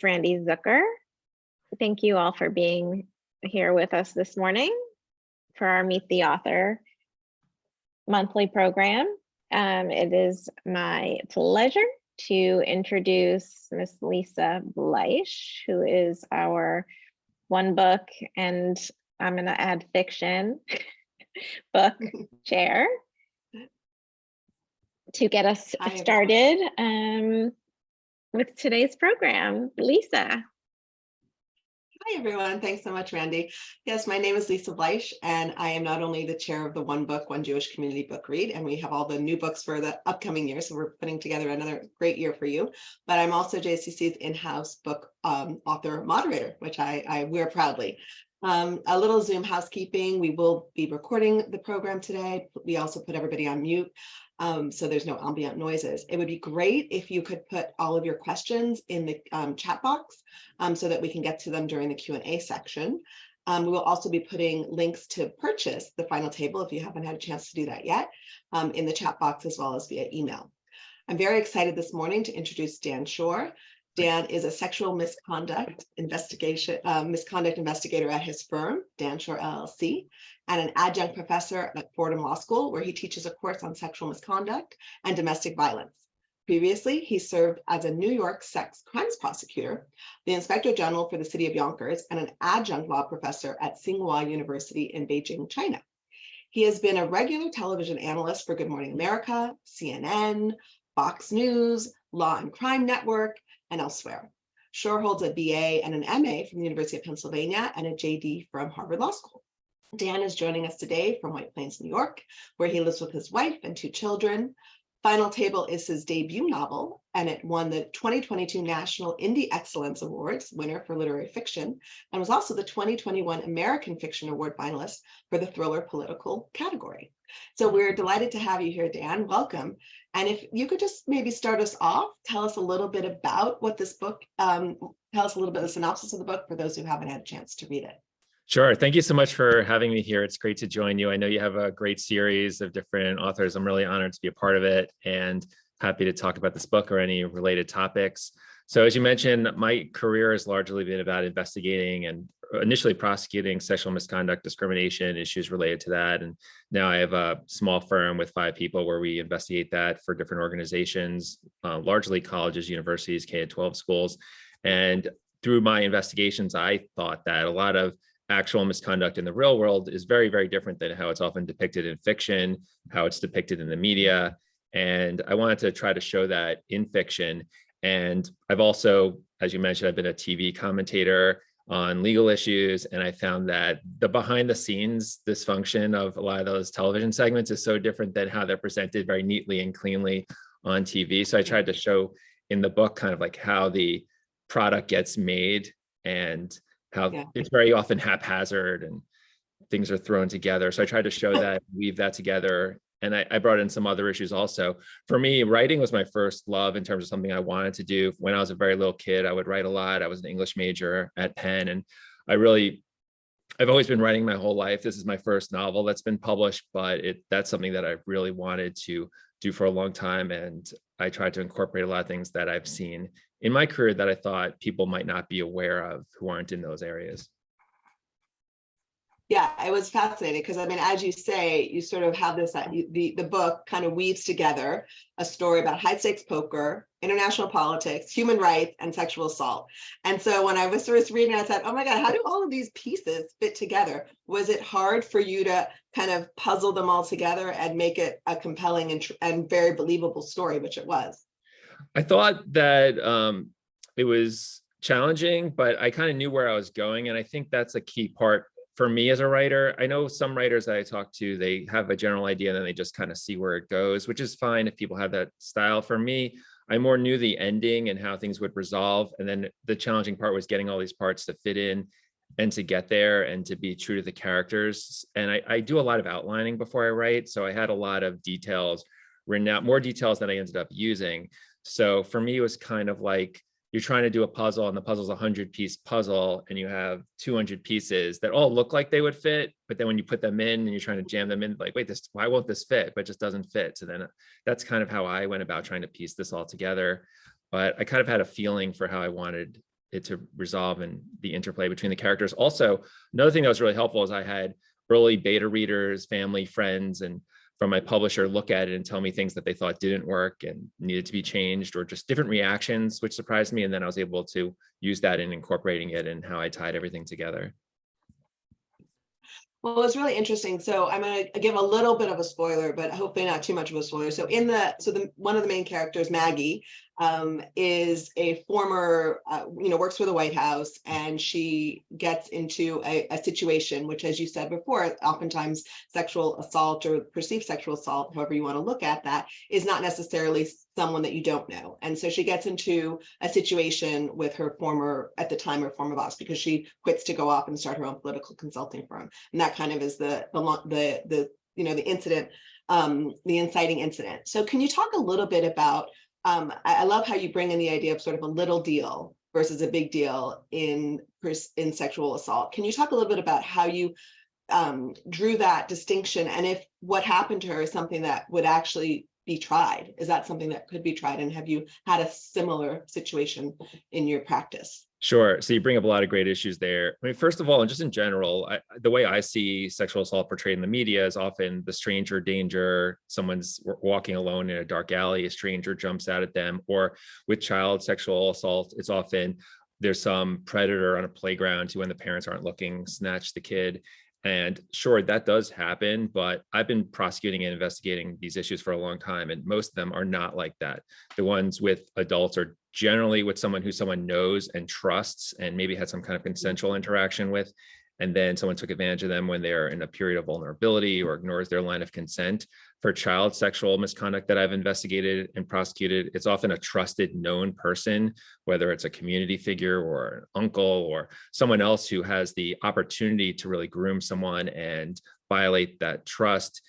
Randy Zucker. Thank you all for being here with us this morning for our Meet the Author monthly program. It is my pleasure to introduce Miss Lisa Bleich, who is our one book, and I'm going to add fiction, book chair to get us started with today's program. Lisa. Hi, everyone. Thanks so much, Randy. Yes, my name is Lisa Bleich, and I am not only the chair of the One Book, One Jewish Community Book Read, and we have all the new books for the upcoming year, so we're putting together another great year for you, but I'm also JCC's in-house book author moderator, which I wear proudly. A little Zoom housekeeping. We will be recording the program today. We also put everybody on mute. So there's no ambient noises. It would be great if you could put all of your questions in the chat box so that we can get to them during the Q&A section. We will also be putting links to purchase the final table if you haven't had a chance to do that yet in the chat box as well as via email. I'm very excited this morning to introduce Dan Schorr. Dan is a sexual misconduct investigator at his firm, Dan Schorr LLC, and an adjunct professor at Fordham Law School, where he teaches a course on sexual misconduct and domestic violence. Previously, he served as a New York sex crimes prosecutor, the inspector general for the city of Yonkers, and an adjunct law professor at Tsinghua University in Beijing, China. He has been a regular television analyst for Good Morning America, CNN, Fox News, Law and Crime Network, and elsewhere. Schorr holds a BA and an MA from the University of Pennsylvania and a JD from Harvard Law School. Dan is joining us today from White Plains, New York, where he lives with his wife and 2 children. Final Table is his debut novel, and it won the 2022 National Indie Excellence Awards winner for literary fiction, and was also the 2021 American Fiction Award finalist for the thriller political category. So we're delighted to have you here, Dan. Welcome. And if you could just maybe start us off, tell us a little bit about what this book, tell us a little bit of the synopsis of the book for those who haven't had a chance to read it. Sure. Thank you so much for having me here. It's great to join you. I know you have a great series of different authors. I'm really honored to be a part of it and happy to talk about this book or any related topics. So as you mentioned, my career has largely been about investigating and initially prosecuting sexual misconduct, discrimination, issues related to that. And now I have a small firm with 5 people where we investigate that for different organizations, largely colleges, universities, K-12 schools. And through my investigations, I thought that a lot of actual misconduct in the real world is very, very different than how it's often depicted in fiction, how it's depicted in the media. And I wanted to try to show that in fiction. And I've also, as you mentioned, I've been a TV commentator on legal issues. And I found that the behind the scenes dysfunction of a lot of those television segments is so different than how they're presented very neatly and cleanly on TV. So I tried to show in the book kind of like how the product gets made and how it's very often haphazard and things are thrown together. So I tried to show that, weave that together. And I brought in some other issues also. For me, writing was my first love in terms of something I wanted to do. When I was a very little kid, I would write a lot. I was an English major at Penn, and I've always been writing my whole life. This is my first novel that's been published, but that's something that I really wanted to do for a long time. And I tried to incorporate a lot of things that I've seen in my career that I thought people might not be aware of who aren't in those areas. Yeah, it was fascinating because, I mean, as you say, you sort of have this, the book kind of weaves together a story about high stakes poker, international politics, human rights, and sexual assault. And so when I was first reading, I said, oh my God, how do all of these pieces fit together? Was it hard for you to kind of puzzle them all together and make it a compelling and very believable story, which it was? I thought that it was challenging, but I kind of knew where I was going. And I think that's a key part for me as a writer. I know some writers that I talk to, they have a general idea and then they just kind of see where it goes, which is fine if people have that style. For me, I more knew the ending and how things would resolve. And then the challenging part was getting all these parts to fit in and to get there and to be true to the characters. And I do a lot of outlining before I write. So I had a lot of details written out, more details than I ended up using. So for me, it was kind of like, you're trying to do a puzzle and the puzzle's a 100-piece puzzle and you have 200 pieces that all look like they would fit, but then when you put them in and you're trying to jam them in, like, wait, why won't this fit? But it just doesn't fit. So then that's kind of how I went about trying to piece this all together. But I kind of had a feeling for how I wanted it to resolve and the interplay between the characters. Also, another thing that was really helpful is I had early beta readers, family, friends, and from my publisher look at it and tell me things that they thought didn't work and needed to be changed, or just different reactions, which surprised me. And then I was able to use that in incorporating it and how I tied everything together. Well, it's really interesting. So I'm going to give a little bit of a spoiler, but hopefully not too much of a spoiler. So one of the main characters, Maggie, is a former, works for the White House, and she gets into a situation, which, as you said before, oftentimes sexual assault or perceived sexual assault, however you want to look at that, is not necessarily someone that you don't know. And so she gets into a situation with her former boss, because she quits to go off and start her own political consulting firm. And that kind of is the incident, the inciting incident. So can you talk a little bit about, I love how you bring in the idea of sort of a little deal versus a big deal in sexual assault. Can you talk a little bit about how you drew that distinction, and if what happened to her is something that would actually be tried? Is that something that could be tried? And have you had a similar situation in your practice? Sure. So you bring up a lot of great issues there. I mean, first of all, and just in general, the way I see sexual assault portrayed in the media is often the stranger danger. Someone's walking alone in a dark alley, a stranger jumps out at them. Or with child sexual assault, it's often there's some predator on a playground who, when the parents aren't looking, snatch the kid. And sure, that does happen, but I've been prosecuting and investigating these issues for a long time, and most of them are not like that. The ones with adults are generally with someone who someone knows and trusts and maybe had some kind of consensual interaction with, and then someone took advantage of them when they're in a period of vulnerability or ignores their line of consent. For child sexual misconduct that I've investigated and prosecuted, it's often a trusted, known person, whether it's a community figure or an uncle or someone else who has the opportunity to really groom someone and violate that trust.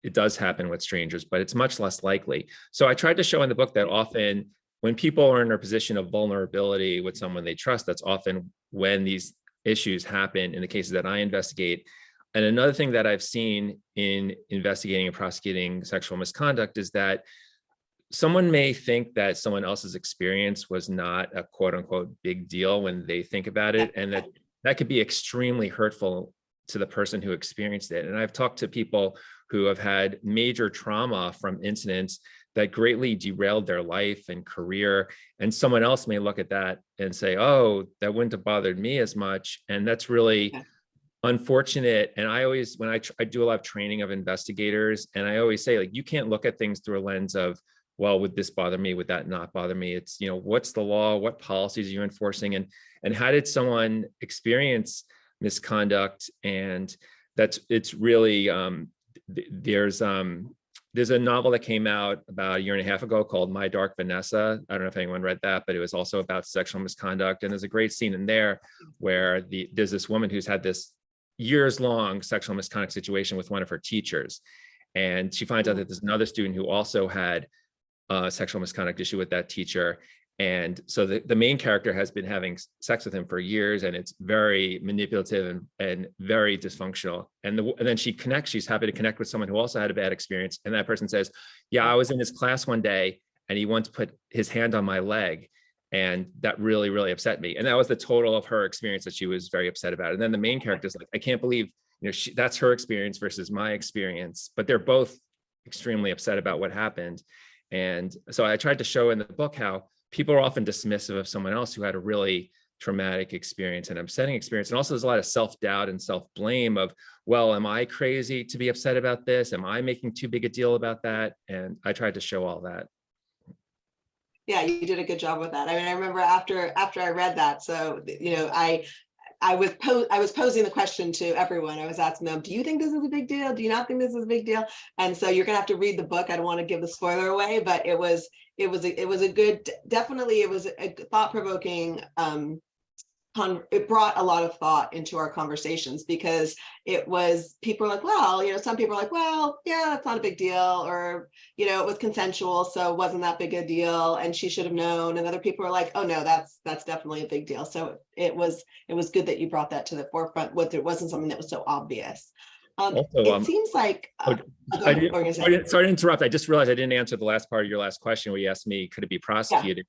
It does happen with strangers, but it's much less likely. So I tried to show in the book that often when people are in a position of vulnerability with someone they trust, that's often when these issues happen in the cases that I investigate. And another thing that I've seen in investigating and prosecuting sexual misconduct is that someone may think that someone else's experience was not a quote unquote big deal when they think about it. And that could be extremely hurtful to the person who experienced it. And I've talked to people who have had major trauma from incidents that greatly derailed their life and career. And someone else may look at that and say, oh, that wouldn't have bothered me as much. And that's really unfortunate. And I always, when I do a lot of training of investigators, and I always say, like, you can't look at things through a lens of, well, would this bother me? Would that not bother me? It's, what's the law? What policies are you enforcing? And how did someone experience misconduct? And it's really, there's a novel that came out about a year and a half ago called My Dark Vanessa. I don't know if anyone read that, but it was also about sexual misconduct. And there's a great scene in there where there's this woman who's had this years-long sexual misconduct situation with one of her teachers. And she finds out that there's another student who also had a sexual misconduct issue with that teacher. And so the main character has been having sex with him for years, and it's very manipulative and very dysfunctional. And then she's happy to connect with someone who also had a bad experience. And that person says, yeah, I was in his class one day and he once put his hand on my leg. And that really, really upset me. And that was the total of her experience that she was very upset about. And then the main character is like, I can't believe, that's her experience versus my experience, but they're both extremely upset about what happened. And so I tried to show in the book how people are often dismissive of someone else who had a really traumatic experience and upsetting experience. And also there's a lot of self-doubt and self-blame of, well, am I crazy to be upset about this? Am I making too big a deal about that? And I tried to show all that. Yeah, you did a good job with that. I mean, I remember after I read that, so, I was posing the question to everyone. I was asking them, do you think this is a big deal? Do you not think this is a big deal? And so you're gonna have to read the book. I don't want to give the spoiler away, but it was a good, definitely it was a thought-provoking, it brought a lot of thought into our conversations, because people are like, well, some people are like, well, yeah, it's not a big deal, or, it was consensual, so it wasn't that big a deal, and she should have known. And other people are like, oh no, that's definitely a big deal. So it was good that you brought that to the forefront, it wasn't something that was so obvious. Also, it seems like, sorry to interrupt. I just realized I didn't answer the last part of your last question where you asked me, could it be prosecuted?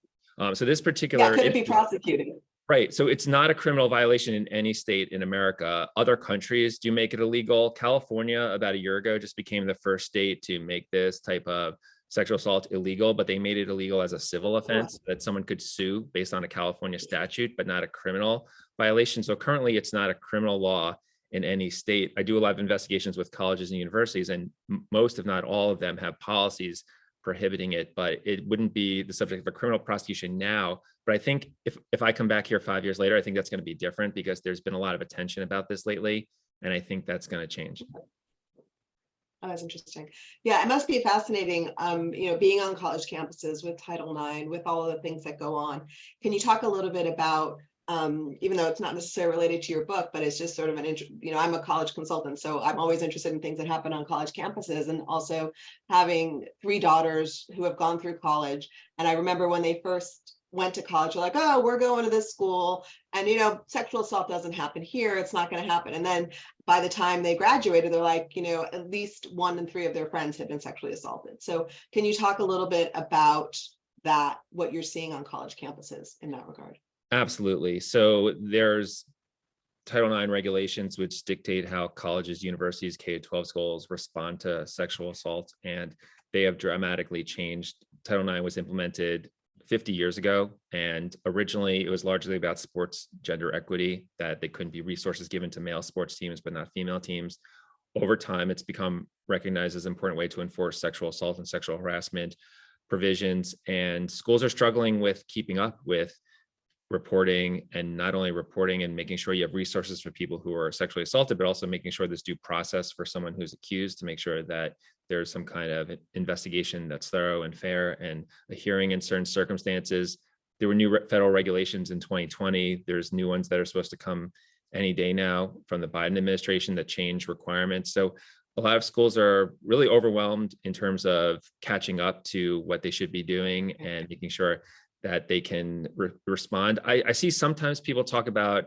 So this particular could it be prosecuted? Right. So it's not a criminal violation in any state in America. Other countries do make it illegal. California, about a year ago, just became the first state to make this type of sexual assault illegal, but they made it illegal as a civil offense that someone could sue based on a California statute, but not a criminal violation. So currently it's not a criminal law in any state. I do a lot of investigations with colleges and universities, and most, if not all of them, have policies prohibiting it, but it wouldn't be the subject of a criminal prosecution now. But I think if I come back here 5 years later, I think that's going to be different because there's been a lot of attention about this lately. And I think that's going to change. Oh, that's interesting. Yeah, it must be fascinating, being on college campuses with Title IX, with all of the things that go on. Can you talk a little bit about, even though it's not necessarily related to your book, but it's just sort of I'm a college consultant, so I'm always interested in things that happen on college campuses, and also having 3 daughters who have gone through college. And I remember when they first went to college, they're like, oh, we're going to this school, and sexual assault doesn't happen here, it's not going to happen. And then by the time they graduated, they're like, at least 1 in 3 of their friends had been sexually assaulted. So can you talk a little bit about that, what you're seeing on college campuses in that regard? Absolutely. So there's Title IX regulations which dictate how colleges, universities, K-12 schools respond to sexual assault, and they have dramatically changed. Title IX was implemented 50 years ago, and originally it was largely about sports gender equity, that they couldn't be resources given to male sports teams but not female teams. Over time, it's become recognized as an important way to enforce sexual assault and sexual harassment provisions, and schools are struggling with keeping up with reporting, and not only reporting and making sure you have resources for people who are sexually assaulted, but also making sure there's due process for someone who's accused, to make sure that there's some kind of investigation that's thorough and fair, and a hearing in certain circumstances. There were new federal regulations in 2020. There's new ones that are supposed to come any day now from the Biden administration that change requirements. So a lot of schools are really overwhelmed in terms of catching up to what they should be doing and making sure that they can respond. I see sometimes people talk about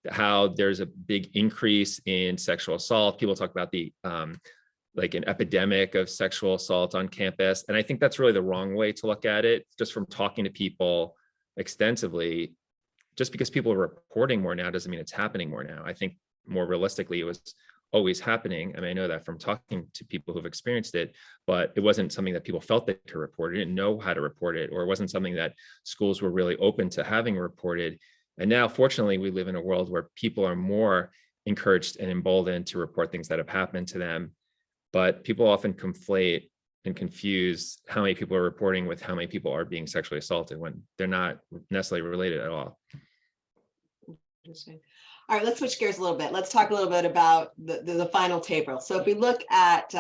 how there's a big increase in sexual assault. People talk about the like an epidemic of sexual assault on campus. And I think that's really the wrong way to look at it. Just from talking to people extensively, just because people are reporting more now doesn't mean it's happening more now. I think more realistically, it was always happening. I mean, I know that from talking to people who've experienced it, but it wasn't something that people felt they could report. It didn't know how to report it, or it wasn't something that schools were really open to having reported. And now, fortunately, we live in a world where people are more encouraged and emboldened to report things that have happened to them. But people often conflate and confuse how many people are reporting with how many people are being sexually assaulted, when they're not necessarily related at all. Interesting. All right, let's switch gears a little bit. Let's talk a little bit about the final table. So if we look at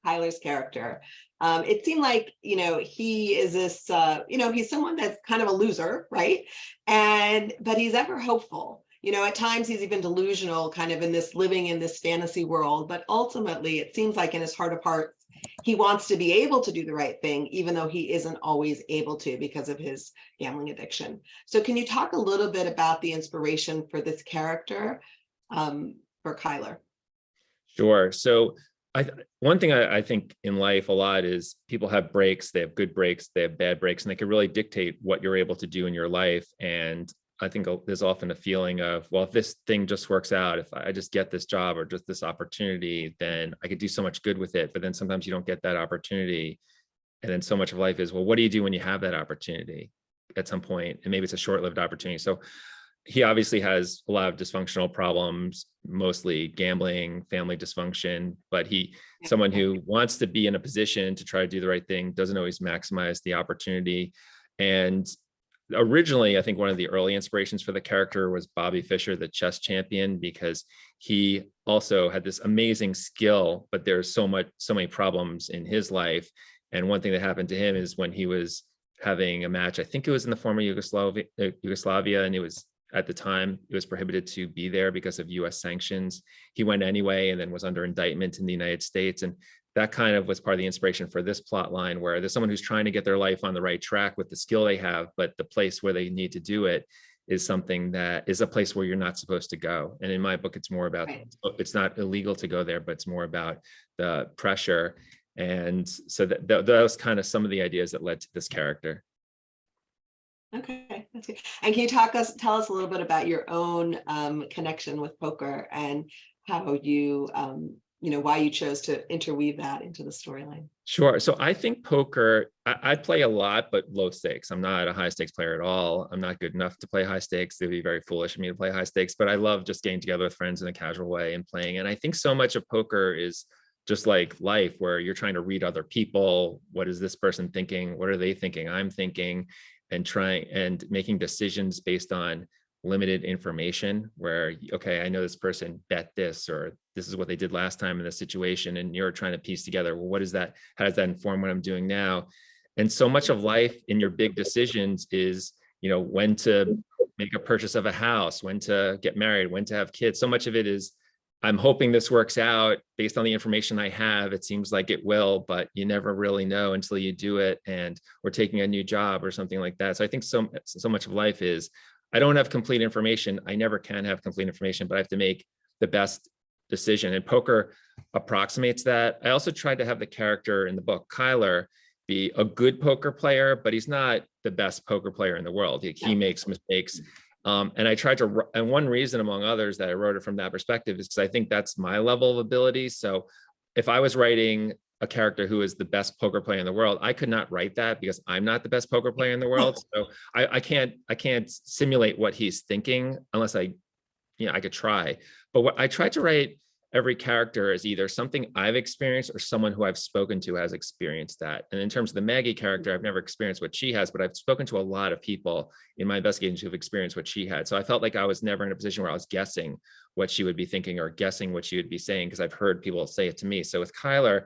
Kyler's character, it seemed like, he is this, he's someone that's kind of a loser, right? But he's ever hopeful. At times he's even delusional, kind of living in this fantasy world. But ultimately, it seems like in his heart of hearts, he wants to be able to do the right thing, even though he isn't always able to because of his gambling addiction. So can you talk a little bit about the inspiration for this character, for Kyler? Sure. So one thing I think in life a lot is people have breaks, they have good breaks, they have bad breaks, and they can really dictate what you're able to do in your life. And I think there's often a feeling of, well, if this thing just works out, if I just get this job or just this opportunity, then I could do so much good with it. But then sometimes you don't get that opportunity. And then so much of life is, well, what do you do when you have that opportunity at some point? And maybe it's a short-lived opportunity. So he obviously has a lot of dysfunctional problems, mostly gambling, family dysfunction, but someone who wants to be in a position to try to do the right thing, doesn't always maximize the opportunity. And originally, I think one of the early inspirations for the character was Bobby Fischer, the chess champion, because he also had this amazing skill, but there's so many problems in his life. And one thing that happened to him is when he was having a match, I think it was in the former Yugoslavia, and it was, at the time, it was prohibited to be there because of US sanctions. He went anyway, and then was under indictment in the United States. And that kind of was part of the inspiration for this plot line, where there's someone who's trying to get their life on the right track with the skill they have, but the place where they need to do it is something that is a place where you're not supposed to go. And in my book, it's more about, it's not illegal to go there, but it's more about the pressure. And so that was kind of some of the ideas that led to this character. Okay. that's good. And can you tell us a little bit about your own connection with poker and how you, why you chose to interweave that into the storyline? Sure. So I think poker, I play a lot, but low stakes. I'm not a high stakes player at all. I'm not good enough to play high stakes. It would be very foolish of me to play high stakes, but I love just getting together with friends in a casual way and playing. And I think so much of poker is just like life, where you're trying to read other people. What is this person thinking? What are they thinking? I'm thinking, and trying and making decisions based on limited information where, okay, I know this person bet this, or this is what they did last time in this situation. And you're trying to piece together, well, what is that? How does that inform what I'm doing now? And so much of life in your big decisions is, when to make a purchase of a house, when to get married, when to have kids. So much of it is, I'm hoping this works out based on the information I have. It seems like it will, but you never really know until you do it. And we're taking a new job or something like that. So I think so much of life is, I don't have complete information. I never can have complete information, but I have to make the best decision. And poker approximates that. I also tried to have the character in the book, Kyler, be a good poker player, but he's not the best poker player in the world. He makes mistakes. And I tried to, and one reason among others that I wrote it from that perspective is because I think that's my level of ability. So if I was writing a character who is the best poker player in the world, I could not write that because I'm not the best poker player in the world. So I can't simulate what he's thinking unless I could try. But what I tried to write every character is either something I've experienced or someone who I've spoken to has experienced that. And in terms of the Maggie character, I've never experienced what she has, but I've spoken to a lot of people in my investigations who've experienced what she had. So I felt like I was never in a position where I was guessing what she would be thinking or guessing what she would be saying, because I've heard people say it to me. So with Kyler,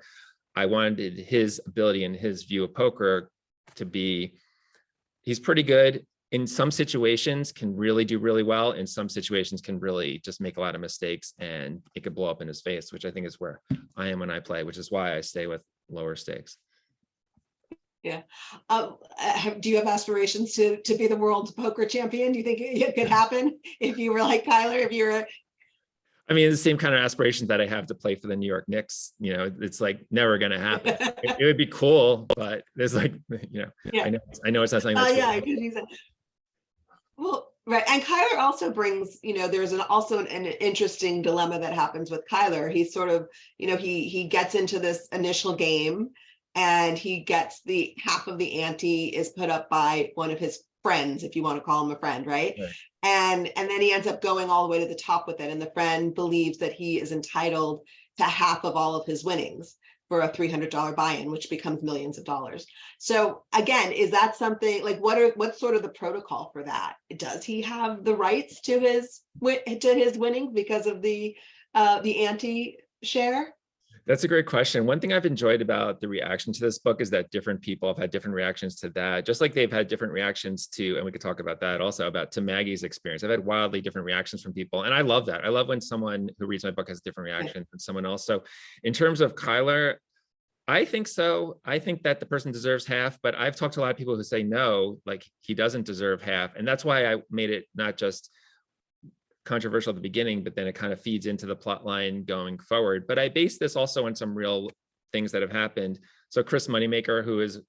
I wanted his ability and his view of poker to be, he's pretty good. In some situations can really do really well. In some situations can really just make a lot of mistakes and it could blow up in his face, which I think is where I am when I play, which is why I stay with lower stakes. Yeah. Do you have aspirations to be the world poker champion? Do you think it could happen if you were like Kyler, if you were? I mean, the same kind of aspirations that I have to play for the New York Knicks, it's like never going to happen. It would be cool, but there's like, Yeah. I know it's not something that's yeah, because he's well, right. And Kyler also brings, there's also an interesting dilemma that happens with Kyler. He's sort of, he gets into this initial game and he gets the half of the ante is put up by one of his friends, if you want to call him a friend, right? And then he ends up going all the way to the top with it. And the friend believes that he is entitled to half of all of his winnings for a $300 buy-in, which becomes millions of dollars. So again, is that something like what's sort of the protocol for that? Does he have the rights to his winnings because of the ante share? That's a great question. One thing I've enjoyed about the reaction to this book is that different people have had different reactions to that, just like they've had different reactions to, and we could talk about that also, to Maggie's experience. I've had wildly different reactions from people. And I love that. I love when someone who reads my book has different reactions than someone else. So in terms of Kyler, I think so. I think that the person deserves half, but I've talked to a lot of people who say no, like he doesn't deserve half. And that's why I made it not just controversial at the beginning, but then it kind of feeds into the plot line going forward. But I base this also on some real things that have happened. So Chris Moneymaker, who is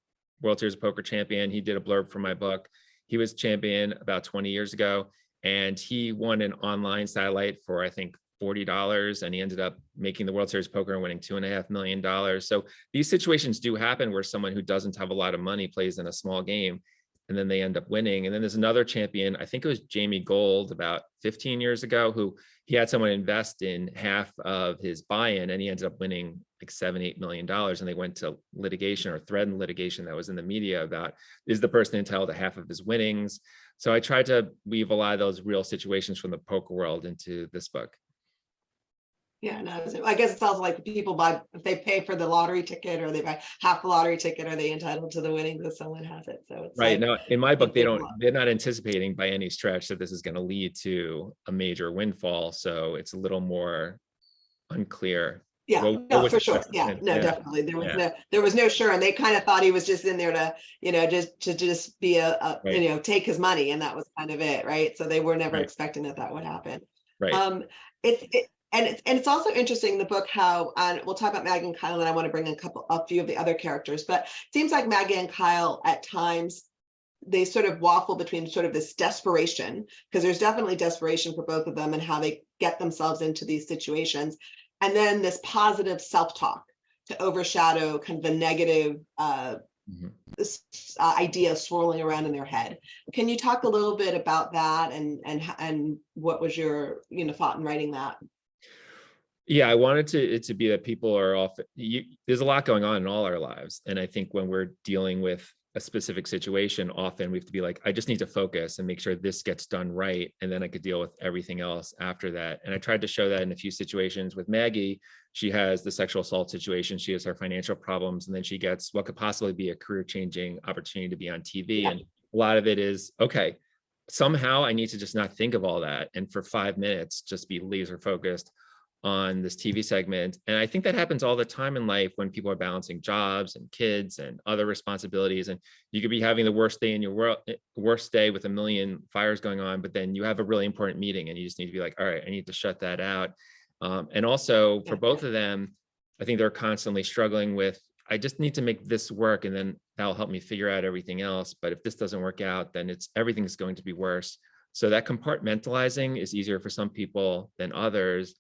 World Series of Poker champion, he did a blurb for my book. He was champion about 20 years ago, and he won an online satellite for, I think, $40, and he ended up making the World Series of Poker and winning $2.5 million. So these situations do happen where someone who doesn't have a lot of money plays in a small game and then they end up winning. And then there's another champion, I think it was Jamie Gold about 15 years ago, who he had someone invest in half of his buy-in and he ended up winning like $7-8 million. And they went to litigation or threatened litigation that was in the media about, is the person entitled to half of his winnings? So I tried to weave a lot of those real situations from the poker world into this book. Yeah, no, I guess it's also like people buy, if they pay for the lottery ticket or they buy half the lottery ticket, are they entitled to the winnings if someone has it? So it's right. Like, now, in my book, they're not anticipating by any stretch that this is going to lead to a major windfall. So it's a little more unclear. Yeah, no, for sure. Yeah, no, definitely. There was no sure. And they kind of thought he was just in there to, just be right. Take his money. And that was kind of it. Right. So they were never right. expecting that would happen. Right. It's also interesting in the book how, and we'll talk about Maggie and Kyle, and I want to bring in a few of the other characters, but it seems like Maggie and Kyle at times they sort of waffle between sort of this desperation, because there's definitely desperation for both of them and how they get themselves into these situations. And then this positive self-talk to overshadow kind of the negative this idea swirling around in their head. Can you talk a little bit about that and what was your thought in writing that? Yeah, I wanted it to be that people are often, there's a lot going on in all our lives. And I think when we're dealing with a specific situation, often we have to be like, I just need to focus and make sure this gets done right. And then I could deal with everything else after that. And I tried to show that in a few situations with Maggie. She has the sexual assault situation, she has her financial problems, and then she gets what could possibly be a career-changing opportunity to be on TV. Yeah. And a lot of it is, okay, somehow I need to just not think of all that. And for 5 minutes, just be laser focused on this TV segment. And I think that happens all the time in life when people are balancing jobs and kids and other responsibilities. And you could be having the worst day in your world, worst day with a million fires going on, but then you have a really important meeting and you just need to be like, all right, I need to shut that out. And also for both of them, I think they're constantly struggling with, I just need to make this work and then that'll help me figure out everything else. But if this doesn't work out, then everything's going to be worse. So that compartmentalizing is easier for some people than others.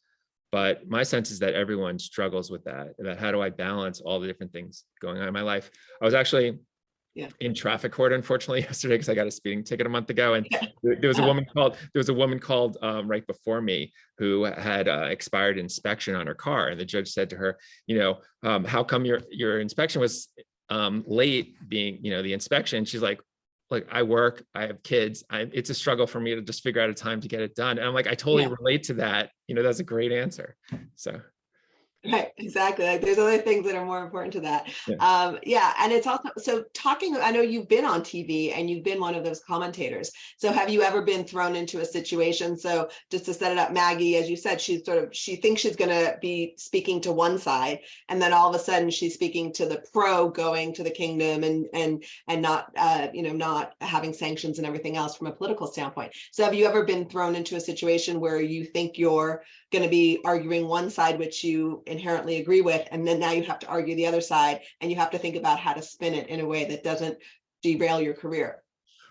But my sense is that everyone struggles with that how do I balance all the different things going on in my life? I was actually in traffic court, unfortunately, yesterday because I got a speeding ticket a month ago. And there was a woman called right before me who had expired inspection on her car. And the judge said to her, how come your inspection was late being, the inspection? She's like, I work, I have kids. It's a struggle for me to just figure out a time to get it done. And I'm like, I totally relate to that. That's a great answer. So. Right, exactly. Like there's other things that are more important to that. And it's also, so talking, I know you've been on TV and you've been one of those commentators. So have you ever been thrown into a situation? So just to set it up, Maggie, as you said, she thinks she's going to be speaking to one side, and then all of a sudden she's speaking to the pro going to the kingdom and not not having sanctions and everything else from a political standpoint. So have you ever been thrown into a situation where you think you're going to be arguing one side, which you inherently agree with, and then now you have to argue the other side, and you have to think about how to spin it in a way that doesn't derail your career?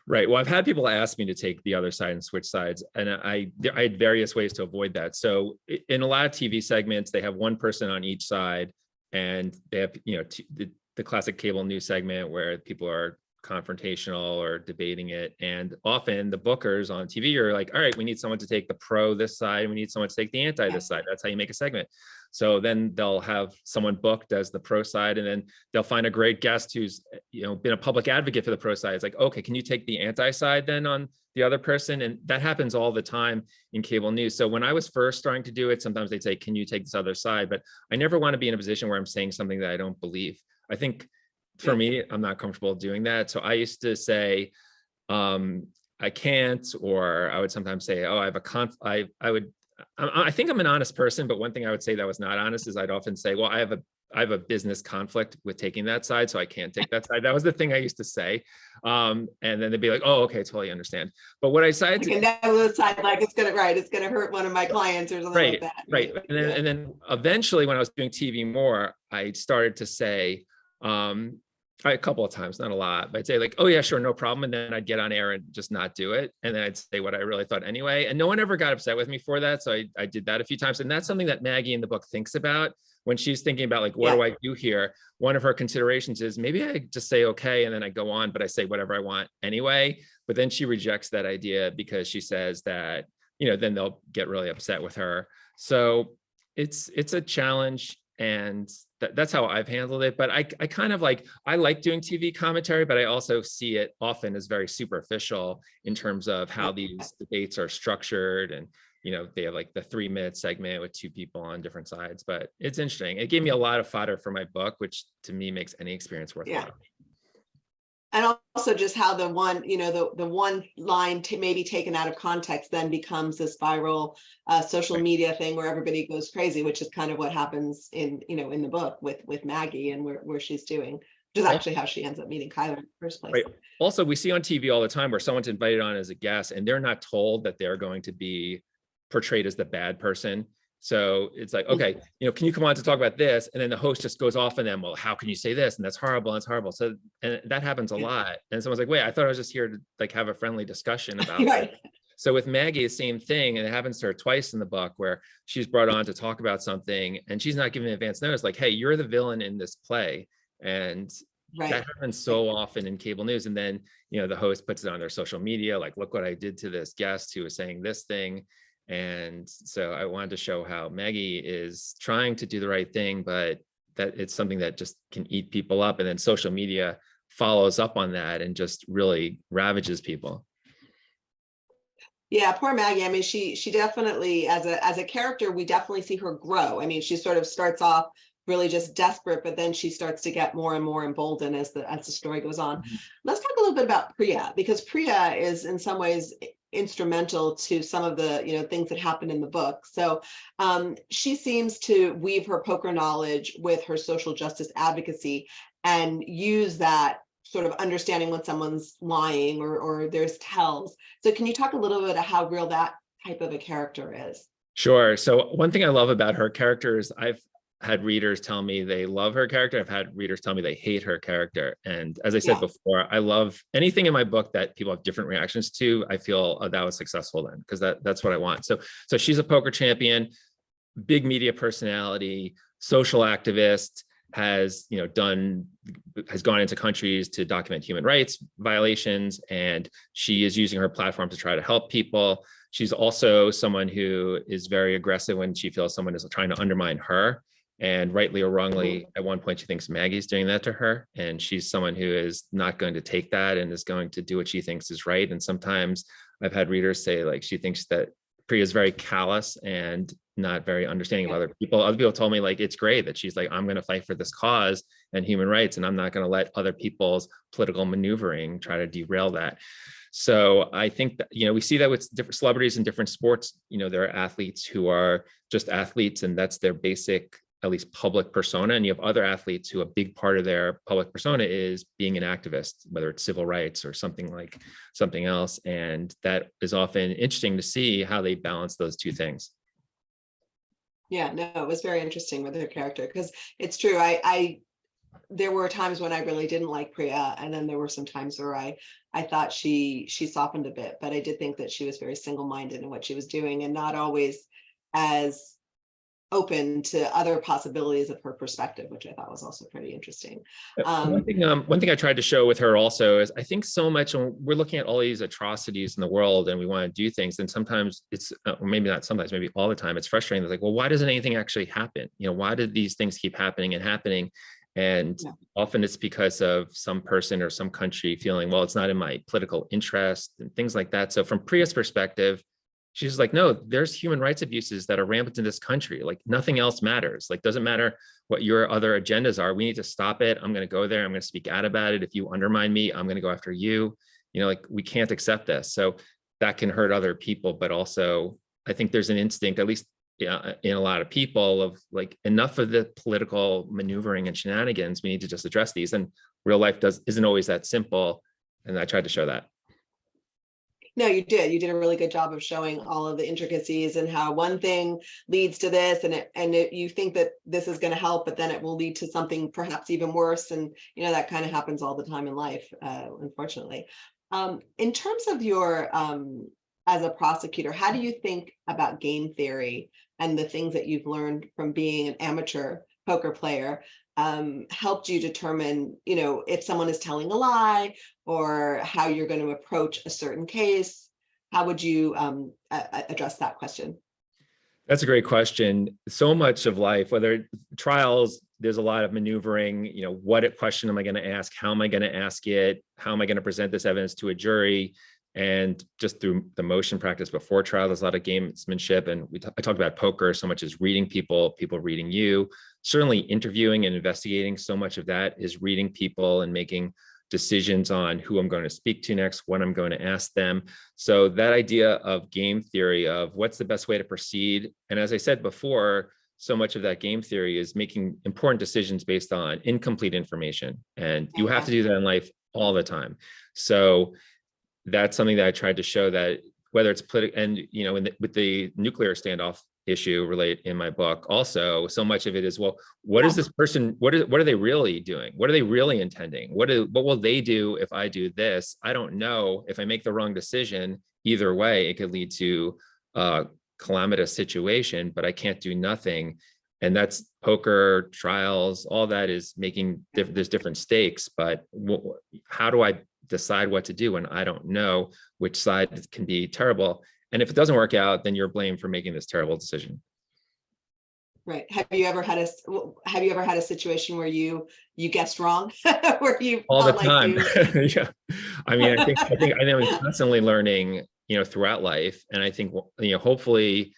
Right. Well, I've had people ask me to take the other side and switch sides, and I had various ways to avoid that. So in a lot of TV segments, they have one person on each side, and they have the classic cable news segment where people are confrontational or debating it. And often the bookers on TV are like, all right, we need someone to take the pro this side, we need someone to take the anti this side. That's how you make a segment. So then they'll have someone booked as the pro side, and then they'll find a great guest who's been a public advocate for the pro side. It's like, okay, can you take the anti side then on the other person? And that happens all the time in cable news. So when I was first starting to do it, sometimes they'd say, can you take this other side? But I never want to be in a position where I'm saying something that I don't believe. I think for me, I'm not comfortable doing that. So I used to say, I can't, or I would sometimes say, oh, I have I think I'm an honest person, but one thing I would say that was not honest is I'd often say, well, I have a business conflict with taking that side, so I can't take that side. That was the thing I used to say. And then they'd be like, oh, okay, totally understand. But what I decided to side, like it's gonna hurt one of my clients or something like that. Right. And then eventually when I was doing TV more, I started to say, a couple of times, not a lot, but I'd say like, oh yeah, sure, no problem. And then I'd get on air and just not do it. And then I'd say what I really thought anyway. And no one ever got upset with me for that. So I did that a few times. And that's something that Maggie in the book thinks about when she's thinking about like, what do I do here? One of her considerations is maybe I just say, okay, and then I go on, but I say whatever I want anyway. But then she rejects that idea because she says that, then they'll get really upset with her. So it's a challenge. And that's how I've handled it. But I kind of like doing TV commentary, but I also see it often as very superficial in terms of how these debates are structured. And, they have like the 3-minute segment with 2 people on different sides, but it's interesting. It gave me a lot of fodder for my book, which to me makes any experience worthwhile. And also just how the one, the one line maybe taken out of context then becomes this viral social media thing where everybody goes crazy, which is kind of what happens in the book with Maggie and where she's doing, which is actually how she ends up meeting Kyler in the first place. Right. Also, we see on TV all the time where someone's invited on as a guest and they're not told that they're going to be portrayed as the bad person. So it's like, okay, can you come on to talk about this? And then the host just goes off on them. Well, how can you say this? And that's horrible. That's horrible. So, and that happens a lot. And someone's like, wait, I thought I was just here to like have a friendly discussion about Right. it. So with Maggie, the same thing. And it happens to her twice in the book where she's brought on to talk about something and she's not giving advance notice. Like, hey, you're the villain in this play. And Right. that happens so often in cable news. And then, the host puts it on their social media, like, look what I did to this guest who was saying this thing. And so I wanted to show how Maggie is trying to do the right thing, but that it's something that just can eat people up. And then social media follows up on that and just really ravages people. Yeah, poor Maggie. I mean, she definitely, as a character, we definitely see her grow. I mean, she sort of starts off really just desperate, but then she starts to get more and more emboldened as the story goes on. Mm-hmm. Let's talk a little bit about Priya, because Priya is in some ways instrumental to some of the things that happen in the book. So she seems to weave her poker knowledge with her social justice advocacy and use that sort of understanding when someone's lying or there's tells. So can you talk a little bit about how real that type of a character is? Sure. So one thing I love about her character is I've had readers tell me they love her character. I've had readers tell me they hate her character. And as I said before, I love anything in my book that people have different reactions to. I feel that was successful then, because that's what I want. So she's a poker champion, big media personality, social activist, has gone into countries to document human rights violations, and she is using her platform to try to help people. She's also someone who is very aggressive when she feels someone is trying to undermine her. And rightly or wrongly, at one point, she thinks Maggie's doing that to her. And she's someone who is not going to take that and is going to do what she thinks is right. And sometimes I've had readers say, like, she thinks that Priya is very callous and not very understanding of other people. Other people told me, like, it's great that she's like, I'm going to fight for this cause and human rights, and I'm not going to let other people's political maneuvering try to derail that. So I think that, we see that with different celebrities in different sports. There are athletes who are just athletes, and that's their basic, at least public persona. And you have other athletes who a big part of their public persona is being an activist, whether it's civil rights or something else. And that is often interesting to see how they balance those two things. Yeah, no, it was very interesting with her character, because it's true. There were times when I really didn't like Priya, and then there were some times where I thought she softened a bit, but I did think that she was very single-minded in what she was doing and not always as open to other possibilities of her perspective, which I thought was also pretty interesting. One thing I tried to show with her also is, I think so much when we're looking at all these atrocities in the world and we want to do things, and sometimes it's, or maybe not sometimes, maybe all the time, it's frustrating. It's like, well, why doesn't anything actually happen? Why did these things keep happening and happening? And often it's because of some person or some country feeling, well, it's not in my political interest and things like that. So from Priya's perspective, she's like, no, there's human rights abuses that are rampant in this country. Like, nothing else matters. Like, doesn't matter what your other agendas are. We need to stop it. I'm going to go there. I'm going to speak out about it. If you undermine me, I'm going to go after you. Like, we can't accept this. So that can hurt other people. But also, I think there's an instinct, at least in a lot of people, of like, enough of the political maneuvering and shenanigans. We need to just address these. And real life isn't always that simple. And I tried to show that. No, you did. You did a really good job of showing all of the intricacies and how one thing leads to this, and you think that this is going to help, but then it will lead to something perhaps even worse. And that kind of happens all the time in life, unfortunately. In terms of your as a prosecutor, how do you think about game theory and the things that you've learned from being an amateur poker player helped you determine, if someone is telling a lie or how you're going to approach a certain case? How would you address that question? That's a great question. So much of life, whether trials, there's a lot of maneuvering, what question am I going to ask? How am I going to ask it? How am I going to present this evidence to a jury? And just through the motion practice before trial, there's a lot of gamesmanship. And I talk about poker so much as reading people reading you. Certainly interviewing and investigating, so much of that is reading people and making decisions on who I'm going to speak to next, what I'm going to ask them. So that idea of game theory, of what's the best way to proceed. And as I said before, so much of that game theory is making important decisions based on incomplete information. And you have to do that in life all the time. So that's something that I tried to show, that whether it's political, and with the nuclear standoff issue relate in my book also. So much of it is, well, what is this person, what are they really doing? What are they really intending? What will they do if I do this? I don't know. If I make the wrong decision, either way, it could lead to a calamitous situation, but I can't do nothing. And that's poker, trials, all that is making, there's different stakes, but how do I decide what to do when I don't know which side can be terrible? And if it doesn't work out, then you're blamed for making this terrible decision. Right. Have you ever had a situation where you guessed wrong? Where you All the felt like time. you Yeah. I mean, I know I'm constantly learning, throughout life. And I think, hopefully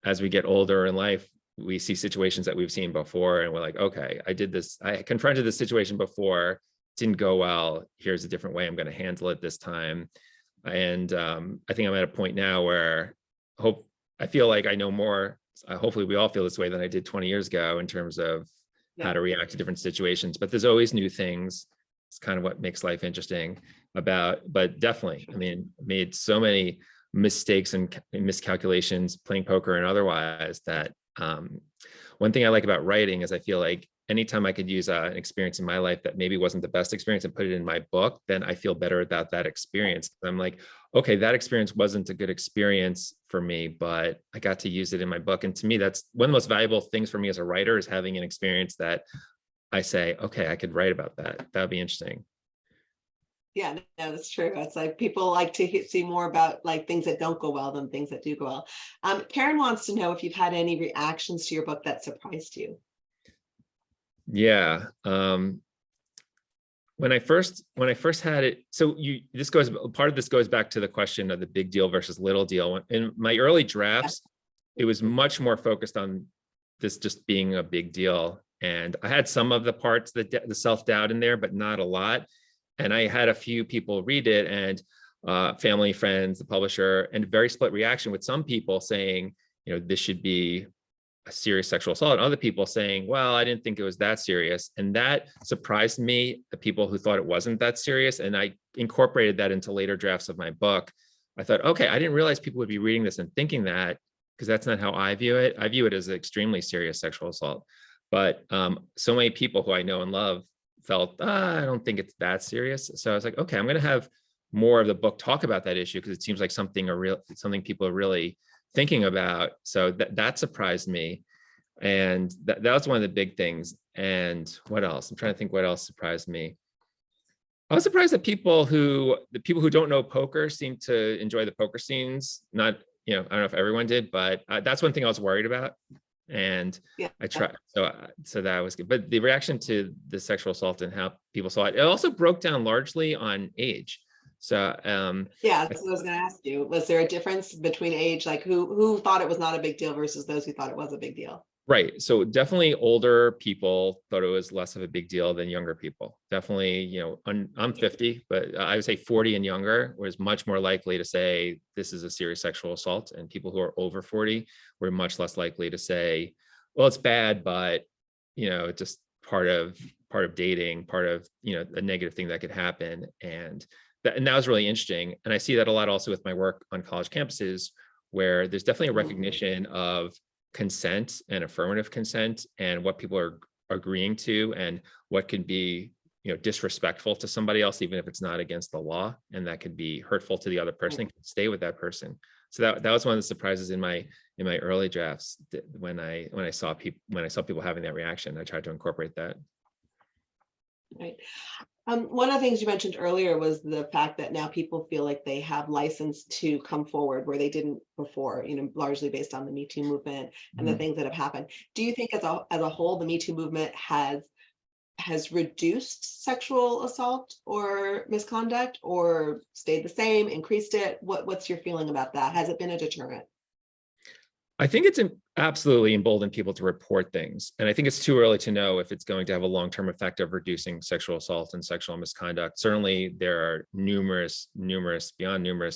as we get older in life, we see situations that we've seen before and we're like, okay, I confronted this situation before, didn't go well. Here's a different way I'm going to handle it this time. And I think I'm at a point now where I feel like I know more. Hopefully we all feel this way than I did 20 years ago in terms of how to react to different situations, but there's always new things. It's kind of what makes life interesting but definitely, I mean, made so many mistakes and miscalculations playing poker and otherwise that one thing I like about writing is I feel like anytime I could use an experience in my life that maybe wasn't the best experience and put it in my book, then I feel better about that experience. I'm like, okay, that experience wasn't a good experience for me, but I got to use it in my book. And to me, that's one of the most valuable things for me as a writer is having an experience that I say, okay, I could write about that. That would be interesting. Yeah, no, that's true. It's like people like to see more about like things that don't go well than things that do go well. Karen wants to know if you've had any reactions to your book that surprised you. Yeah. When I first had it, so part of this goes back to the question of the big deal versus little deal. In my early drafts, it was much more focused on this just being a big deal. And I had some of the parts, the self-doubt in there, but not a lot. And I had a few people read it and family, friends, the publisher, and very split reaction with some people saying, this should be a serious sexual assault, and other people saying, well, I didn't think it was that serious. And that surprised me, the people who thought it wasn't that serious. And I incorporated that into later drafts of my book. I thought, okay, I didn't realize people would be reading this and thinking that, because that's not how I view it. I view it as an extremely serious sexual assault. But so many people who I know and love felt, I don't think it's that serious. So I was like, okay, I'm going to have more of the book talk about that issue because it seems like something people are really thinking about. So that surprised me. And that was one of the big things. And what else? I'm trying to think what else surprised me. I was surprised that the people who don't know poker seem to enjoy the poker scenes. Not, I don't know if everyone did, but that's one thing I was worried about. And I tried, so that was good. But the reaction to the sexual assault and how people saw it, it also broke down largely on age. So yeah, that's what I was going to ask you. Was there a difference between age, like who thought it was not a big deal versus those who thought it was a big deal? Right. So definitely older people thought it was less of a big deal than younger people. Definitely, I'm 50, but I would say 40 and younger was much more likely to say this is a serious sexual assault. And people who are over 40 were much less likely to say, well, it's bad, but it's just part of dating, part of, a negative thing that could happen. And that was really interesting. And I see that a lot also with my work on college campuses, where there's definitely a recognition of consent and affirmative consent and what people are agreeing to and what could be disrespectful to somebody else, even if it's not against the law, and that could be hurtful to the other person and can stay with that person. So that was one of the surprises in my early drafts when I saw people having that reaction. I tried to incorporate that. Right. One of the things you mentioned earlier was the fact that now people feel like they have license to come forward where they didn't before, largely based on the Me Too movement and the things that have happened. Do you think as a whole, the Me Too movement has reduced sexual assault or misconduct, or stayed the same, increased it? What's your feeling about that? Has it been a deterrent? I think it's absolutely emboldened people to report things. And I think it's too early to know if it's going to have a long-term effect of reducing sexual assault and sexual misconduct. Certainly, there are numerous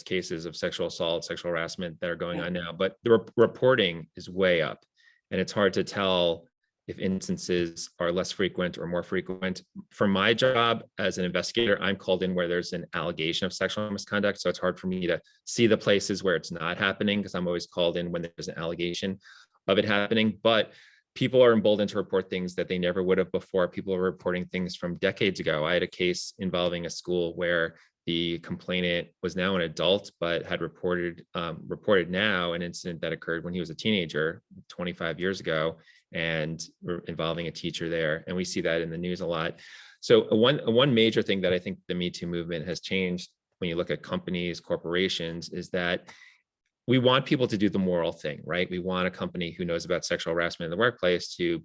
cases of sexual assault, sexual harassment that are going on now, but the reporting is way up. And it's hard to tell if instances are less frequent or more frequent. For my job as an investigator, I'm called in where there's an allegation of sexual misconduct. So it's hard for me to see the places where it's not happening because I'm always called in when there's an allegation of it happening. But people are emboldened to report things that they never would have before. People are reporting things from decades ago. I had a case involving a school where the complainant was now an adult, but had reported now an incident that occurred when he was a teenager 25 years ago, and involving a teacher there. And we see that in the news a lot. So one major thing that I think the Me Too movement has changed when you look at companies, corporations, is that we want people to do the moral thing, right? We want a company who knows about sexual harassment in the workplace to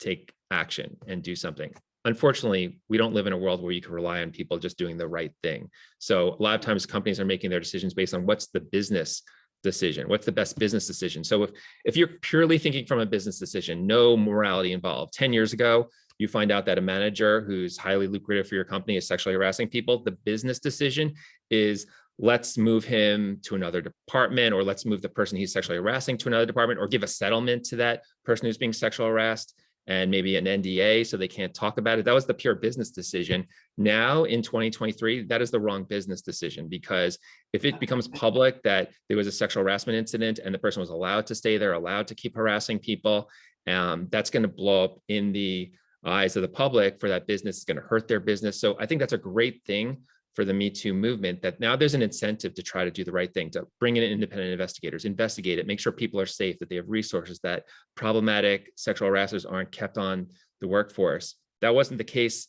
take action and do something. Unfortunately, we don't live in a world where you can rely on people just doing the right thing. So a lot of times companies are making their decisions based on what's the business decision, what's the best business decision. So if you're purely thinking from a business decision, no morality involved. 10 years ago, you find out that a manager who's highly lucrative for your company is sexually harassing people. The business decision is, let's move him to another department, or let's move the person he's sexually harassing to another department, or give a settlement to that person who's being sexually harassed, and maybe an NDA so they can't talk about it. That was the pure business decision. Now in 2023, that is the wrong business decision, because if it becomes public that there was a sexual harassment incident and the person was allowed to stay there, allowed to keep harassing people, that's going to blow up in the eyes of the public for that business. It's going to hurt their business. So I think that's a great thing for the Me Too movement, that now there's an incentive to try to do the right thing, to bring in independent investigators, investigate it, make sure people are safe, that they have resources, that problematic sexual harassers aren't kept on the workforce. That wasn't the case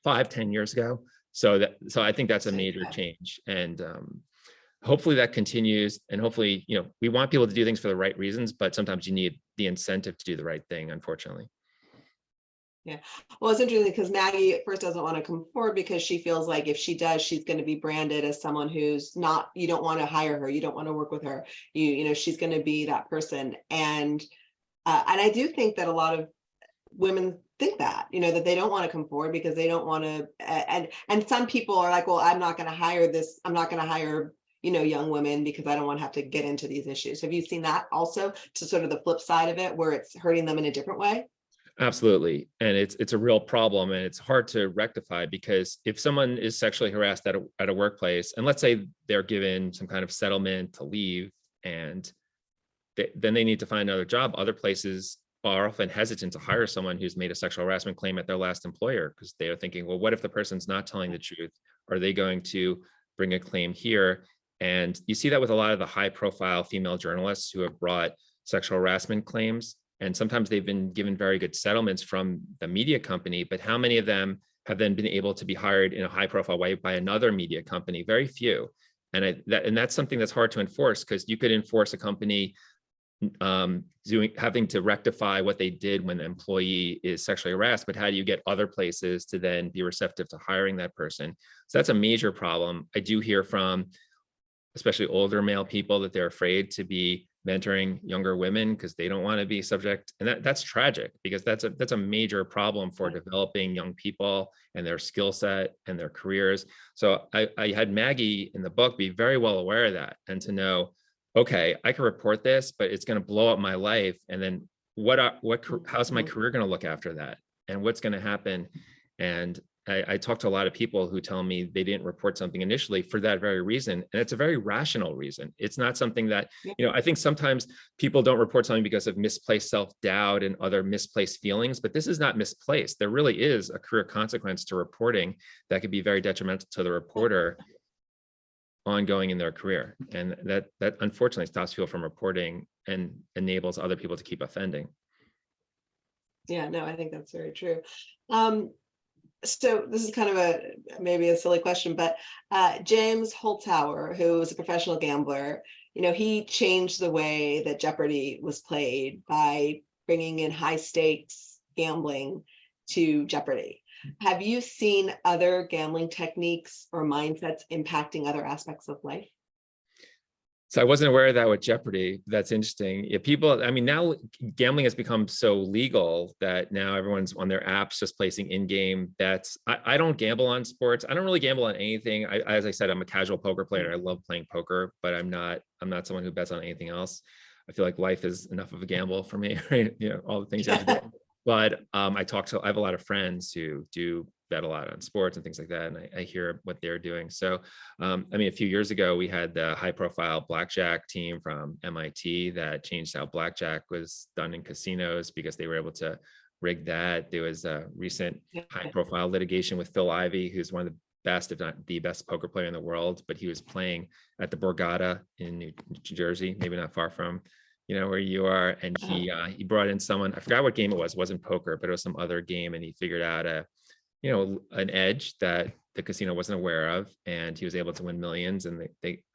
5-10 years ago. So I think that's a major change. And hopefully that continues. And hopefully, we want people to do things for the right reasons, but sometimes you need the incentive to do the right thing, unfortunately. Yeah, well, it's interesting because Maggie at first doesn't want to come forward because she feels like if she does, she's going to be branded as someone who's not, you don't want to hire her, you don't want to work with her, she's going to be that person. And I do think that a lot of women think that, that they don't want to come forward because they don't want to, and some people are like, well, I'm not going to hire young women because I don't want to have to get into these issues. Have you seen that also, to sort of the flip side of it, where it's hurting them in a different way? Absolutely. And it's a real problem, and it's hard to rectify, because if someone is sexually harassed at a workplace, and let's say they're given some kind of settlement to leave, and then they need to find another job, other places are often hesitant to hire someone who's made a sexual harassment claim at their last employer, because they are thinking, well, what if the person's not telling the truth? Are they going to bring a claim here? And you see that with a lot of the high profile female journalists who have brought sexual harassment claims. And sometimes they've been given very good settlements from the media company, but how many of them have then been able to be hired in a high profile way by another media company? Very few. And that's something that's hard to enforce, because you could enforce a company having to rectify what they did when the employee is sexually harassed, but how do you get other places to then be receptive to hiring that person? So that's a major problem. I do hear from especially older male people that they're afraid to be mentoring younger women because they don't want to be subject. And that's tragic, because that's a major problem for developing young people and their skill set and their careers. So I had Maggie in the book be very well aware of that, and to know, okay, I can report this, but it's going to blow up my life. And then how's my career going to look after that? And what's going to happen? And I talk to a lot of people who tell me they didn't report something initially for that very reason. And it's a very rational reason. It's not something that, I think sometimes people don't report something because of misplaced self-doubt and other misplaced feelings, but this is not misplaced. There really is a career consequence to reporting that could be very detrimental to the reporter ongoing in their career. And that unfortunately stops people from reporting and enables other people to keep offending. Yeah, no, I think that's very true. So this is kind of maybe a silly question, but James Holzhauer, who was a professional gambler, he changed the way that Jeopardy was played by bringing in high stakes gambling to Jeopardy. Have you seen other gambling techniques or mindsets impacting other aspects of life? So I wasn't aware of that with Jeopardy. That's interesting. Now gambling has become so legal that now everyone's on their apps just placing in-game bets. I don't gamble on sports. I don't really gamble on anything. As I said, I'm a casual poker player. I love playing poker, but I'm not someone who bets on anything else. I feel like life is enough of a gamble for me, right? You know, all the things you have to do. But I have a lot of friends who do bet a lot on sports and things like that, and I hear what they're doing. So, I mean, a few years ago, we had the high-profile blackjack team from MIT that changed how blackjack was done in casinos because they were able to rig that. There was a recent high-profile litigation with Phil Ivey, who's one of the best, if not the best poker player in the world, but he was playing at the Borgata in New Jersey, maybe not far from, you know, where you are. And he brought in someone, I forgot what game it was. It wasn't poker, but it was some other game. And he figured out an edge that the casino wasn't aware of. And he was able to win millions. And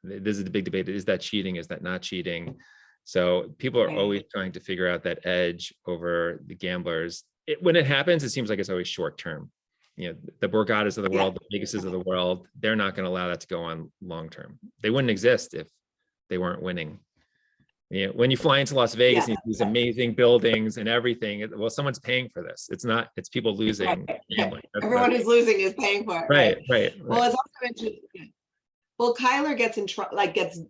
this is the big debate. Is that cheating? Is that not cheating? So people are always trying to figure out that edge over the gamblers. When it happens, it seems like it's always short term. You know, the Borgatas of the world, the Vegases of the world, they're not going to allow that to go on long term. They wouldn't exist if they weren't winning. You know, when you fly into Las Vegas and you see these amazing buildings and everything, well, someone's paying for this. It's people losing. Gambling. Everyone who's losing is paying for it. Right. Well, it's also interesting. Well, Kyler gets in trouble, like gets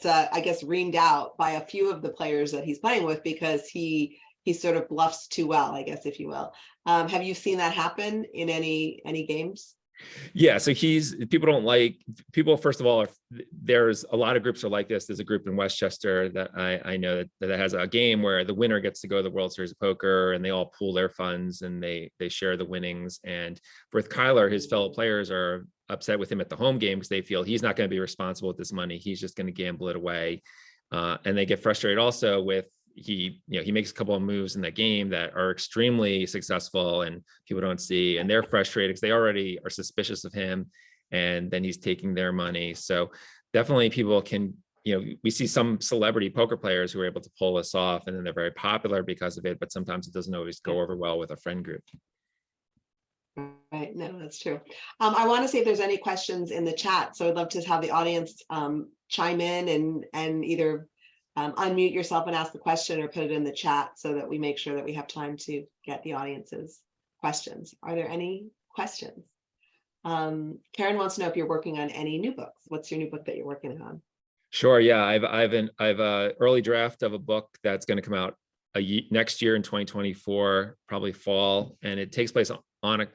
I guess reamed out by a few of the players that he's playing with because he sort of bluffs too well, I guess, if you will. Have you seen that happen in any games? Yeah, so people don't like people. First of all, there's a lot of groups are like this. There's a group in Westchester that I know that has a game where the winner gets to go to the World Series of Poker, and they all pool their funds and they share the winnings. And with Kyler, his fellow players are upset with him at the home game because they feel he's not going to be responsible with this money. He's just going to gamble it away, and they get frustrated also with. He makes a couple of moves in that game that are extremely successful and people don't see, and they're frustrated because they already are suspicious of him, and then he's taking their money. So definitely people can, we see some celebrity poker players who are able to pull this off, and then they're very popular because of it, but sometimes it doesn't always go over well with a friend group. Right, no, that's true. I want to see if there's any questions in the chat, so I'd love to have the audience chime in and either unmute yourself and ask the question or put it in the chat so that we make sure that we have time to get the audience's questions. Are there any questions? Karen wants to know if you're working on any new books. What's your new book that you're working on? Sure. Yeah, I've a early draft of a book that's going to come out next year in 2024, probably fall, and it takes place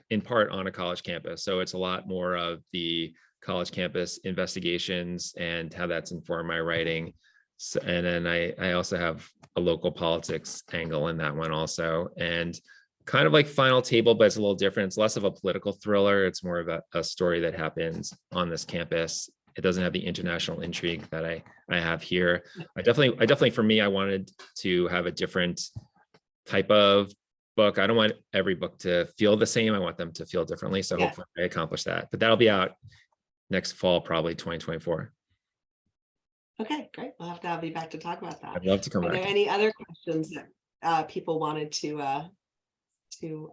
in part on a college campus. So it's a lot more of the college campus investigations and how that's informed my writing. So, and then I also have a local politics angle in that one also, and kind of like Final Table, but it's a little different. It's less of a political thriller. It's more of a story that happens on this campus. It doesn't have the international intrigue that I have here. I definitely for me, I wanted to have a different type of book. I don't want every book to feel the same. I want them to feel differently. So hopefully I accomplish that, but that'll be out next fall, probably 2024. Okay, great. We'll have to have you back to talk about that. I'd love to come back. Are there any other questions that people wanted to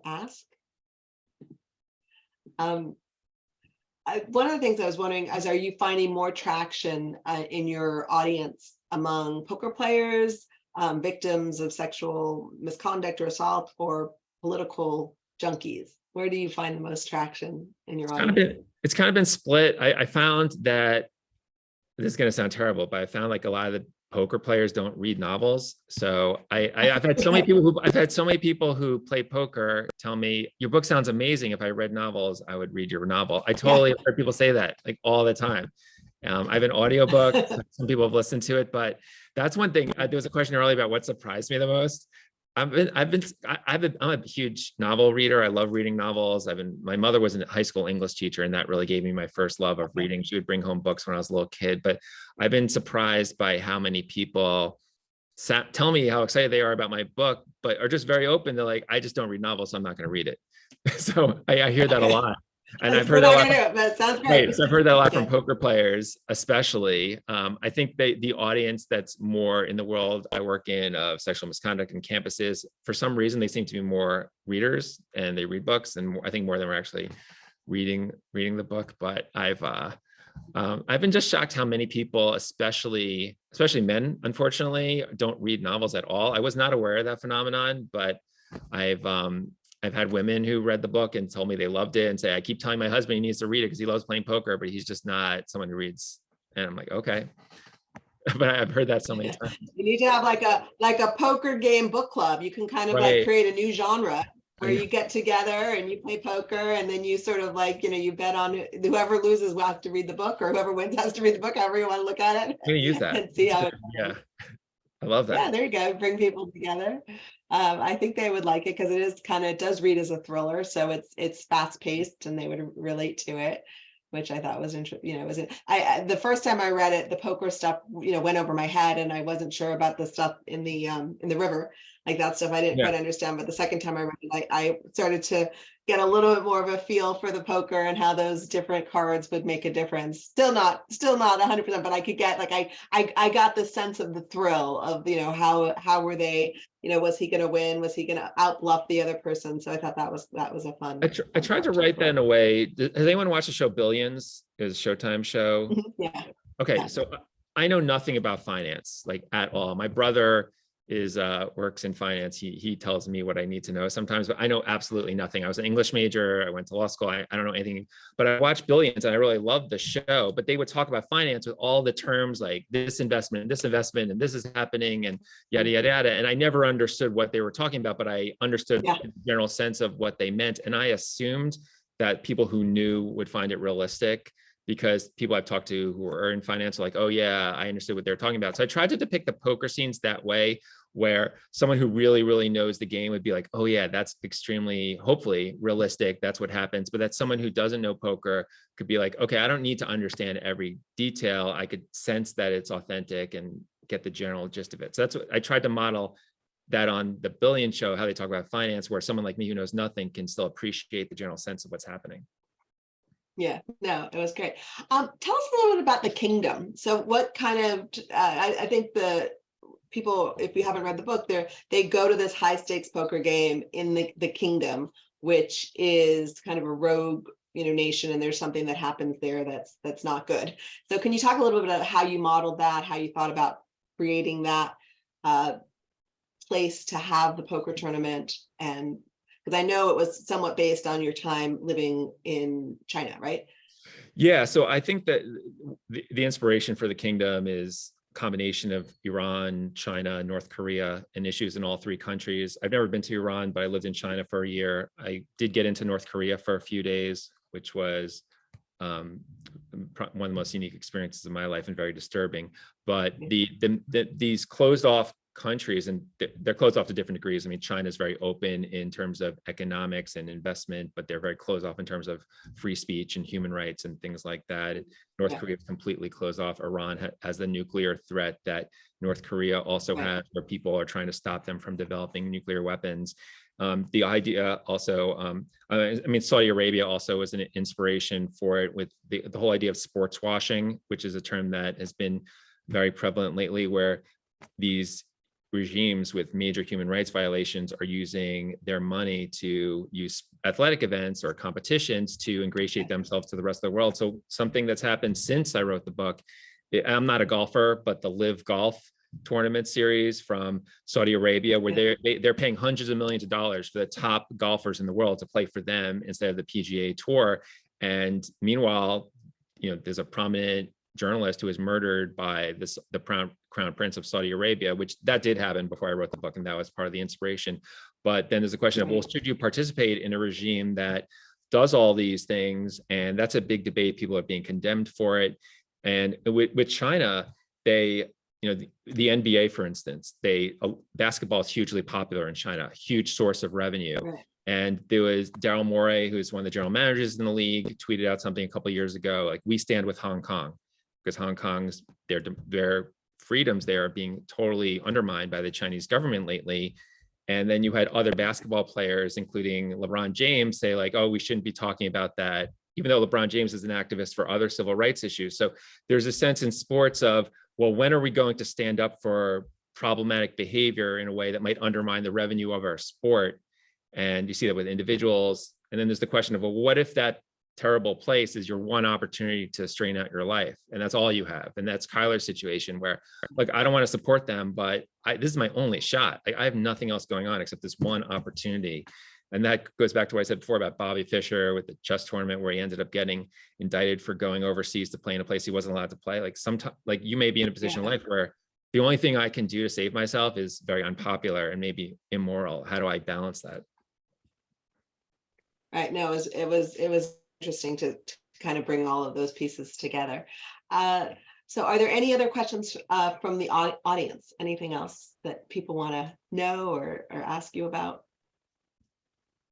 ask? One of the things I was wondering is, are you finding more traction in your audience among poker players, victims of sexual misconduct or assault, or political junkies? Where do you find the most traction in your audience? It's kind of been split. I found that, this is going to sound terrible, but I found like a lot of the poker players don't read novels. So I've had so many people who play poker tell me, your book sounds amazing. If I read novels, I would read your novel. I totally heard people say that like all the time. I have an audiobook. Some people have listened to it, but that's one thing. There was a question earlier about what surprised me the most. I'm a huge novel reader. I love reading novels. My mother was a high school English teacher, and that really gave me my first love of reading. She would bring home books when I was a little kid, but I've been surprised by how many people tell me how excited they are about my book, but are just very open. They're like, I just don't read novels, so I'm not going to read it. So I hear that a lot. And I've heard that a lot. That sounds great. Right. So I've heard that a lot from poker players, especially. I think the audience that's more in the world I work in of sexual misconduct in campuses, for some reason, they seem to be more readers and they read books, and I think more of them are actually reading the book. But I've been just shocked how many people, especially men, unfortunately, don't read novels at all. I was not aware of that phenomenon, but I've had women who read the book and told me they loved it and say, I keep telling my husband he needs to read it because he loves playing poker, but he's just not someone who reads. And I'm like, okay. but I've heard that so many times. You need to have like a poker game book club. You can kind of like Right. create a new genre where I you get together and you play poker, and then you sort of like, you bet on whoever loses will have to read the book, or whoever wins has to read the book, however you want to look at it. I'm gonna use that. And see how it Yeah, I love that. Yeah, there you go. Bring people together. I think they would like it because it does read as a thriller, so it's fast paced, and they would relate to it, which I thought was interesting. The first time I read it, the poker stuff went over my head, and I wasn't sure about the stuff in the river, like that stuff I didn't Yeah. quite understand. But the second time I read it, I started to get a little bit more of a feel for the poker and how those different cards would make a difference. Still not 100%, but I could get I got the sense of the thrill of how were they, was he going to win? Was he going to outbluff the other person? So I thought that was a fun. I tried to write that in a way. Has anyone watched the show Billions? It's a Showtime show. Yeah. Okay, Yeah. so I know nothing about finance, like at all. My brother works in finance. He tells me what I need to know sometimes, but I know absolutely nothing. I was an English major. I went to law school. I don't know anything, but I watched Billions and I really loved the show. But they would talk about finance with all the terms like this investment, and this is happening, and yada yada yada. And I never understood what they were talking about, but I understood the general sense of what they meant. And I assumed that people who knew would find it realistic, because people I've talked to who are in finance are like, oh yeah, I understood what they're talking about. So I tried to depict the poker scenes that way, where someone who really, really knows the game would be like, oh yeah, that's extremely, hopefully realistic. That's what happens. But that someone who doesn't know poker could be like, okay, I don't need to understand every detail. I could sense that it's authentic and get the general gist of it. So that's what I tried to model that on the Billion show, how they talk about finance, where someone like me who knows nothing can still appreciate the general sense of what's happening. Yeah, no, it was great. Tell us a little bit about the kingdom. So what kind of, I think the people, if you haven't read the book, they go to this high stakes poker game in the kingdom, which is kind of a rogue, nation, and there's something that happens there that's not good. So can you talk a little bit about how you modeled that, how you thought about creating that place to have the poker tournament? And because I know it was somewhat based on your time living in China, right? Yeah, so I think that the inspiration for the kingdom is a combination of Iran, China, North Korea, and issues in all three countries. I've never been to Iran, but I lived in China for a year. I did get into North Korea for a few days, which was one of the most unique experiences of my life and very disturbing. But these closed off countries, and they're closed off to different degrees. I mean, China is very open in terms of economics and investment, but they're very closed off in terms of free speech and human rights and things like that. North Korea is completely closed off. Iran has the nuclear threat that North Korea also has, where people are trying to stop them from developing nuclear weapons. The idea also, I mean, Saudi Arabia also was an inspiration for it, with the whole idea of sports washing, which is a term that has been very prevalent lately, where these regimes with major human rights violations are using their money to use athletic events or competitions to ingratiate themselves to the rest of the world. So something that's happened since I wrote the book, I'm not a golfer, but the Live Golf tournament series from Saudi Arabia, where they're paying hundreds of millions of dollars for the top golfers in the world to play for them instead of the PGA Tour. And meanwhile, there's a prominent journalist who was murdered by the crown prince of Saudi Arabia, which that did happen before I wrote the book, and that was part of the inspiration. But then there's a question of, well, should you participate in a regime that does all these things? And that's a big debate. People are being condemned for it. And with China, the NBA, for instance, basketball is hugely popular in China, a huge source of revenue. Right. And there was Daryl Morey, who's one of the general managers in the league, tweeted out something a couple of years ago, like, we stand with Hong Kong, because Hong Kong's their freedoms there are being totally undermined by the Chinese government lately. And then you had other basketball players, including LeBron James, say like, oh, we shouldn't be talking about that, even though LeBron James is an activist for other civil rights issues. So there's a sense in sports of, well, when are we going to stand up for problematic behavior in a way that might undermine the revenue of our sport? And you see that with individuals. And then there's the question of, well, what if that terrible place is your one opportunity to straighten out your life, and that's all you have? And that's Kyler's situation, where, like, I don't want to support them, but this is my only shot. I have nothing else going on except this one opportunity. And that goes back to what I said before about Bobby Fischer with the chess tournament, where he ended up getting indicted for going overseas to play in a place he wasn't allowed to play. Like sometimes, like you may be in a position in life where the only thing I can do to save myself is very unpopular and maybe immoral. How do I balance that? Right. No, it was interesting to kind of bring all of those pieces together. So are there any other questions from the audience? Anything else that people want to know or ask you about?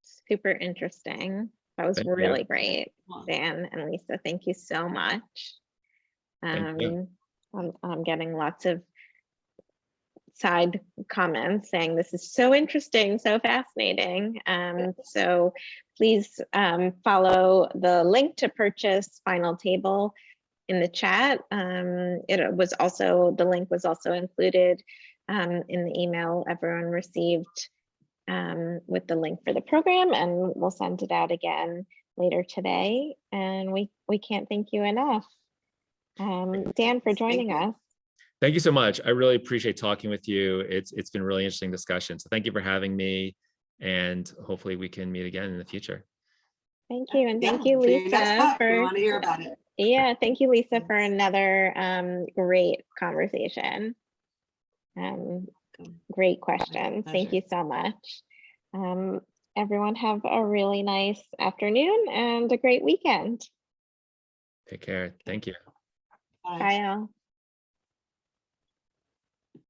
Super interesting. That was Thank you. really great, Well, Dan and Lisa. Thank you so much. Thank you. I'm getting lots of side comments saying this is so interesting, so fascinating. So please follow the link to purchase Final Table in the chat. It was also, the link was also included in the email everyone received with the link for the program, and we'll send it out again later today. And we can't thank you enough. Dan, for joining us. Thank you so much. I really appreciate talking with you. It's been a really interesting discussion. So thank you for having me, and hopefully we can meet again in the future. Thank you. And thank yeah, you, for your next Lisa, book, we for, want to hear about it. yeah, thank you, Lisa, for another great conversation. Great questions. Thank you so much. Everyone have a really nice afternoon and a great weekend. Take care. Thank you. Bye. Bye all.